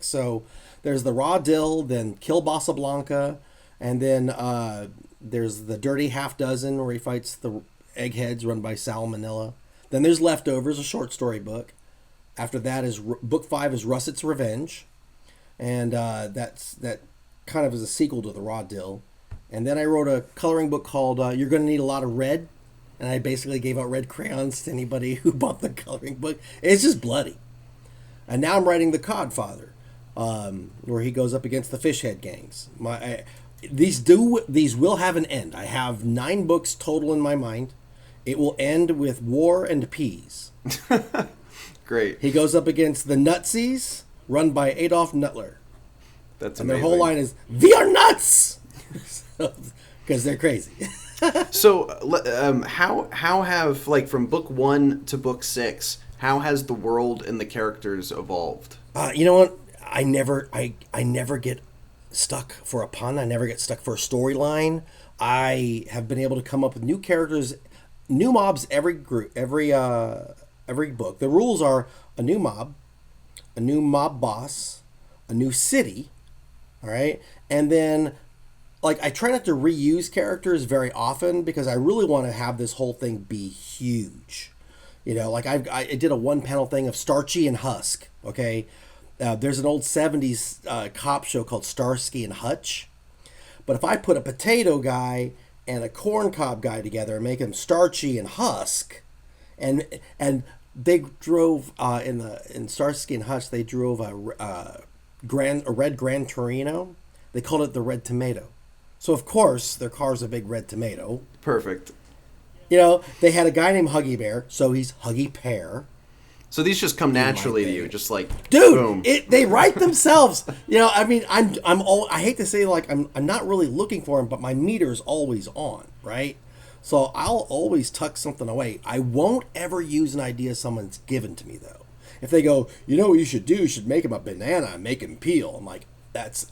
6. So there's the raw dill, then Kill Blanca, and then there's the Dirty Half Dozen where he fights the eggheads run by Salmonella. Then there's Leftovers, a short story book. After that is book 5 is Russet's Revenge, and that kind of is a sequel to the raw dill. And then I wrote a coloring book called You're Going to Need a Lot of Red, and I basically gave out red crayons to anybody who bought the coloring book. It's just bloody. And now I'm writing The Codfather, where he goes up against the Fishhead gangs. These will have an end. I have 9 books total in my mind. It will end with War and Peas. Great. He goes up against the Nutsies, run by Adolf Nutler. That's amazing. And their whole line is, "We are nuts!" Because they're crazy. So, how have, like, from book 1 to book 6, how has the world and the characters evolved? You know what? I never get stuck for a pun. I never get stuck for a storyline. I have been able to come up with new characters, new mobs every book. The rules are a new mob boss, a new city, all right? And then, like, I try not to reuse characters very often because I really want to have this whole thing be huge. You know, like I did a one-panel thing of Starchy and Husk, okay? There's an old 70s cop show called Starsky and Hutch. But if I put a potato guy and a corn cob guy together and make them Starchy and Husk, and they drove in Starsky and Hutch, they drove a red Gran Torino. They called it the Red Tomato. So of course their car's a big red tomato. Perfect. You know, they had a guy named Huggy Bear, so he's Huggy Pear. So these just come naturally to you, just like, dude, boom. They write themselves. You know, I mean, I hate to say, like, I'm not really looking for them, but my meter's always on, right? So I'll always tuck something away. I won't ever use an idea someone's given to me, though. If they go, you know what you should do? You should make him a banana and make him peel. I'm like, that's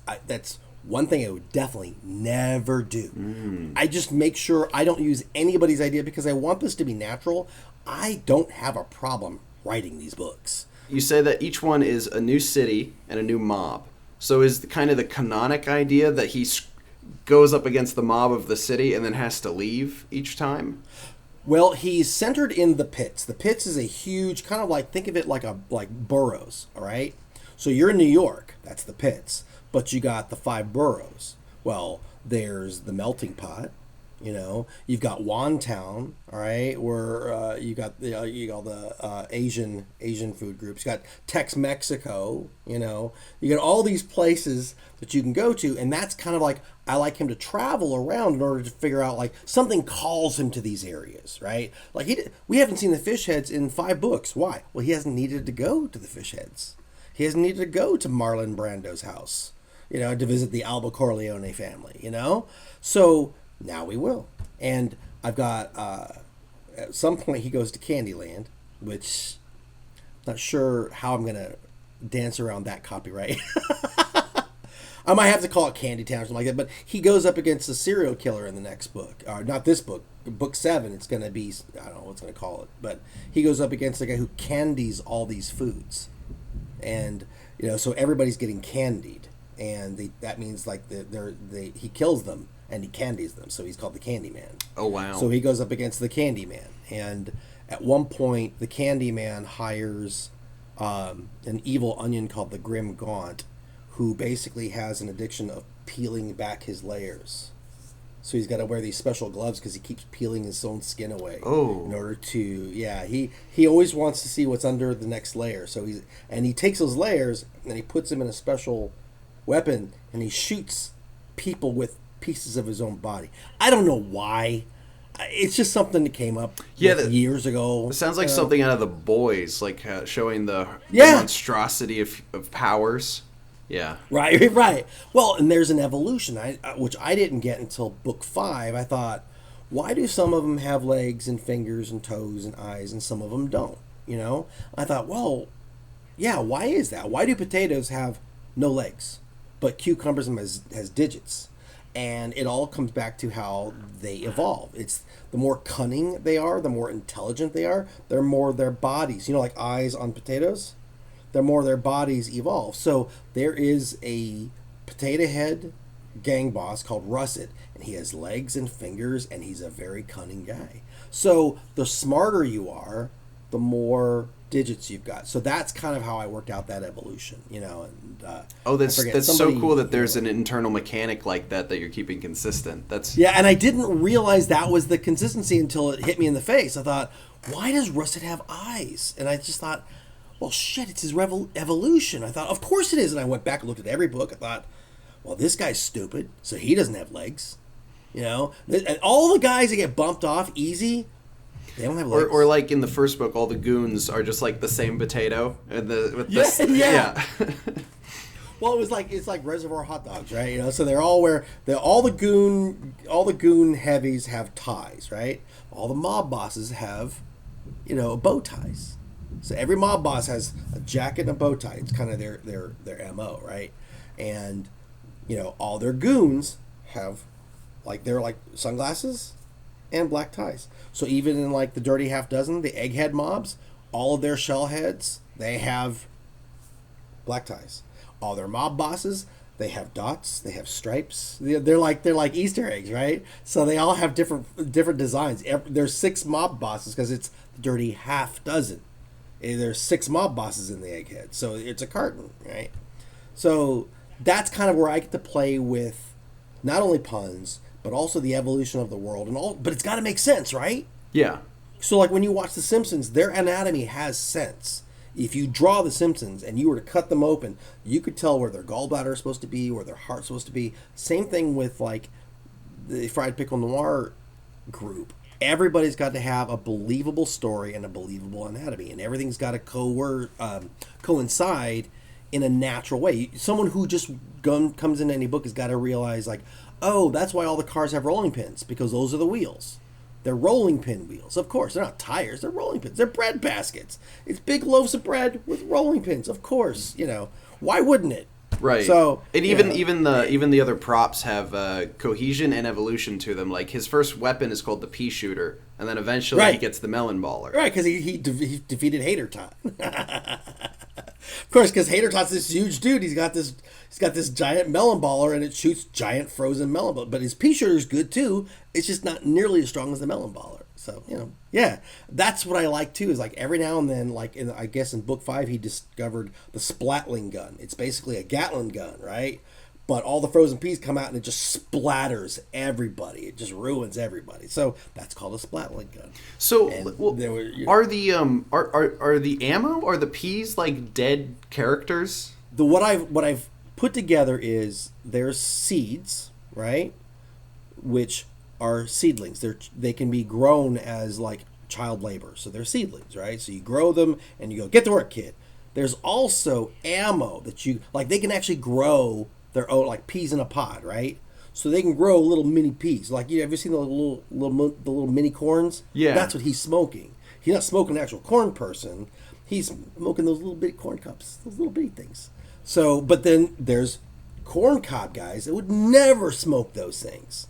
one thing I would definitely never do. I just make sure I don't use anybody's idea because I want this to be natural. I don't have a problem writing these books. You say that each one is a new city and a new mob. So is kind of the canonic idea that he goes up against the mob of the city and then has to leave each time? Well, he's centered in the pits. The pits is a huge, kind of like, think of it like boroughs, all right? So you're in New York, that's the pits, but you got the 5 boroughs. Well, there's the melting pot, you know. You've got Wantown, all right, where you got the Asian food groups. You got Tex-Mexico, you know. You got all these places that you can go to, and that's kind of like, I like him to travel around in order to figure out, like, something calls him to these areas, right? Like, we haven't seen the fish heads in 5 books. Why? Well, he hasn't needed to go to the fish heads. He hasn't needed to go to Marlon Brando's house, you know, to visit the Alba Corleone family, you know? So now we will. And I've got, at some point he goes to Candyland, which I'm not sure how I'm going to dance around that copyright. I might have to call it Candy Town or something like that. But he goes up against a serial killer in the next book. Not this book. Book 7, it's going to be, I don't know what it's going to call it. But he goes up against a guy who candies all these foods. And, you know, so everybody's getting candied. And that means, like, he kills them and he candies them. So he's called the Candyman. Oh, wow. So he goes up against the Candyman. And at one point, the Candyman hires an evil onion called the Grim Gaunt, who basically has an addiction of peeling back his layers. So he's got to wear these special gloves because he keeps peeling his own skin away. Oh. In order to, yeah, he always wants to see what's under the next layer. So he takes those layers and he puts them in a special weapon and he shoots people with pieces of his own body. I don't know why. It's just something that came up years ago. It sounds like something out of The Boys, like showing the monstrosity of powers. Yeah. Right. Well, and there's an evolution, which I didn't get until book 5. I thought, why do some of them have legs and fingers and toes and eyes and some of them don't? You know? I thought, well, yeah, why is that? Why do potatoes have no legs, but cucumbers has digits? And it all comes back to how they evolve. It's the more cunning they are, the more intelligent they are, they're more their bodies. You know, like eyes on potatoes? the more their bodies evolve. So there is a potato head gang boss called Russet, and he has legs and fingers, and he's a very cunning guy. So the smarter you are, the more digits you've got. So that's kind of how I worked out that evolution, you know. And that's so cool that there's an internal mechanic like that you're keeping consistent. That's yeah, and I didn't realize that was the consistency until it hit me in the face. I thought, why does Russet have eyes? And I just thought, well, shit, it's his evolution. I thought, of course it is. And I went back and looked at every book. I thought, well, this guy's stupid, so he doesn't have legs. You know, and all the guys that get bumped off easy, they don't have legs. Or like in the first book, all the goons are just like the same potato, and yeah. Well, it's like Reservoir Hot Dogs, right? You know, so all the goon heavies have ties, right? All the mob bosses have, you know, bow ties. So every mob boss has a jacket and a bow tie. It's kind of their MO, right? And you know, all their goons have they're like sunglasses and black ties. So even in like the Dirty Half Dozen, the egghead mobs, all of their shell heads, they have black ties. All their mob bosses, they have dots, they have stripes. They're like Easter eggs, right? So they all have different designs. There's 6 mob bosses because it's the Dirty Half Dozen. And there's 6 mob bosses in the egghead, so it's a carton, right? So that's kind of where I get to play with not only puns but also the evolution of the world and all. But it's got to make sense, right? Yeah. So like when you watch The Simpsons, their anatomy has sense. If you draw The Simpsons and you were to cut them open, you could tell where their gallbladder is supposed to be, where their heart's supposed to be. Same thing with like the Fried Pickle Noir group. Everybody's got to have a believable story and a believable anatomy, and everything's got to coincide in a natural way. Someone who just comes into any book has got to realize, like, oh, that's why all the cars have rolling pins, because those are the wheels. They're rolling pin wheels. Of course, they're not tires. They're rolling pins. They're bread baskets. It's big loaves of bread with rolling pins. Of course, you know. Why wouldn't it? Right. So, and even the other props have cohesion and evolution to them. Like his first weapon is called the pea shooter, and then eventually he gets the melon baller. Right, because he defeated Hater Tot. Of course, because Hater Tot's this huge dude. He's got this giant melon baller, and it shoots giant frozen melon baller. But his pea shooter is good too. It's just not nearly as strong as the melon baller. So, you know, yeah, that's what I like too. Is like every now and then, like I guess in book 5, he discovered the splatling gun. It's basically a Gatling gun, right? But all the frozen peas come out and it just splatters everybody. It just ruins everybody. So that's called a splatling gun. So are the ammo, are the peas like dead characters? What I've put together is there's seeds, right? Which are seedlings. They can be grown as like child labor. So they're seedlings, right? So you grow them and you go, get to work, kid. There's also ammo that you like. They can actually grow their own, like peas in a pod, right? So they can grow little mini peas. Like, you ever seen the little mini corns? Yeah. That's what he's smoking. He's not smoking an actual corn person. He's smoking those little bitty corn cups, those little bitty things. So, but then there's corn cob guys that would never smoke those things.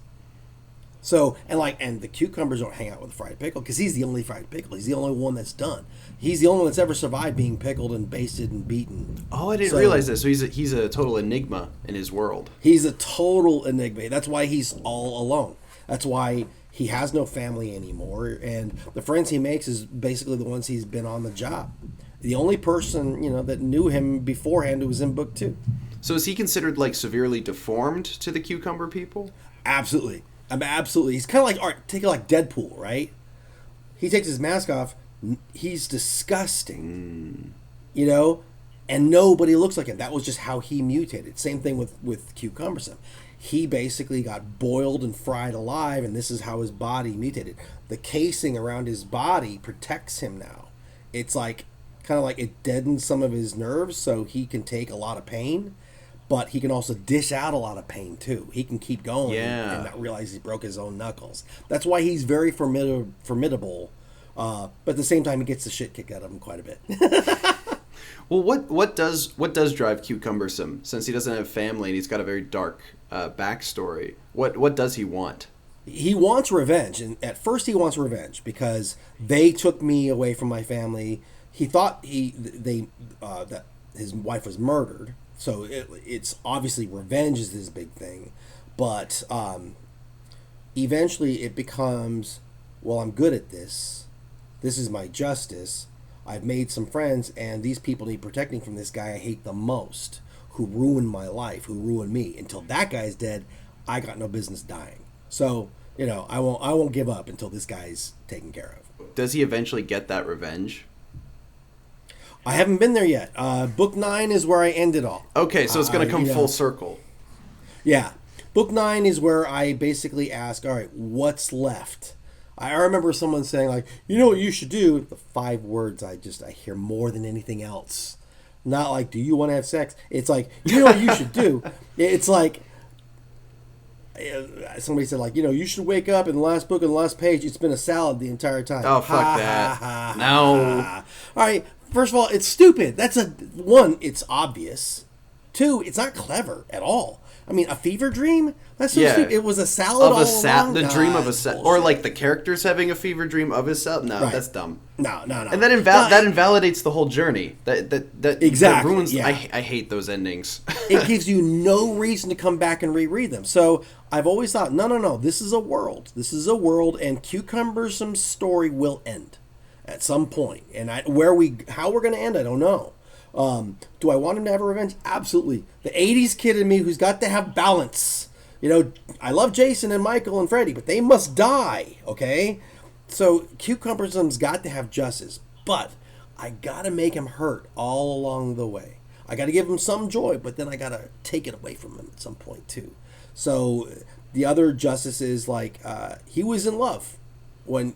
So, and the cucumbers don't hang out with the fried pickle because he's the only fried pickle. He's the only one that's done. He's the only one that's ever survived being pickled and basted and beaten. Oh, I didn't realize that. So he's a total enigma in his world. He's a total enigma. That's why he's all alone. That's why he has no family anymore. And the friends he makes is basically the ones he's been on the job. The only person, you know, that knew him beforehand who was in book 2. So is he considered like severely deformed to the cucumber people? Absolutely. Absolutely. He's kind of like, all right, take it like Deadpool, right? He takes his mask off. He's disgusting, you know, and nobody looks like him. That was just how he mutated. Same thing with Cucumbersome. He basically got boiled and fried alive, and this is how his body mutated. The casing around his body protects him now. It's like, kind of like it deadens some of his nerves so he can take a lot of pain. But he can also dish out a lot of pain, too. He can keep going and not realize he broke his own knuckles. That's why he's very formidable. But at the same time, he gets the shit kicked out of him quite a bit. Well, what does drive Cucumbersome? Since he doesn't have family and he's got a very dark backstory, what does he want? He wants revenge. And at first he wants revenge because they took me away from my family. he thought that his wife was murdered. So it's obviously revenge is his big thing, but eventually it becomes, well, I'm good at this. This is my justice. I've made some friends, and these people need protecting from this guy I hate the most, who ruined my life, who ruined me. Until that guy's dead, I got no business dying. So, I won't give up until this guy's taken care of. Does he eventually get that revenge? I haven't been there yet. Book 9 is where I end it all. Okay, so it's going to come full circle. Yeah. Book 9 is where I basically ask, all right, what's left? I remember someone saying, like, you know what you should do? The 5 words I hear more than anything else. Not like, do you want to have sex? It's like, you know what you should do? It's like, somebody said, like, you should wake up in the last book, on the last page, it's been a salad the entire time. Oh, fuck that. No. All right, first of all, it's stupid. One, it's obvious. 2, it's not clever at all. I mean, a fever dream? That's so stupid. It was a salad all along. The dream of a salad. Or like the characters having a fever dream of a salad. No, right. That's dumb. No. And that invalidates the whole journey. That exactly. That ruins. Yeah. I hate those endings. It gives you no reason to come back and reread them. So I've always thought, no. This is a world. And Cucumbersome's story will end at some point. And how we're going to end, I don't know. Do I want him to have a revenge? Absolutely. The 80s kid in me who's got to have balance. I love Jason and Michael and Freddy, but they must die, okay? So Cucumbersome's got to have justice, but I got to make him hurt all along the way. I got to give him some joy, but then I got to take it away from him at some point too. So the other justice is like he was in love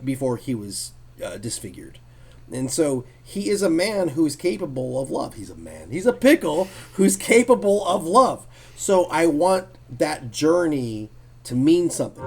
before he was disfigured. And so he is a man who is capable of love. He's a man. He's a pickle who's capable of love. So I want that journey to mean something.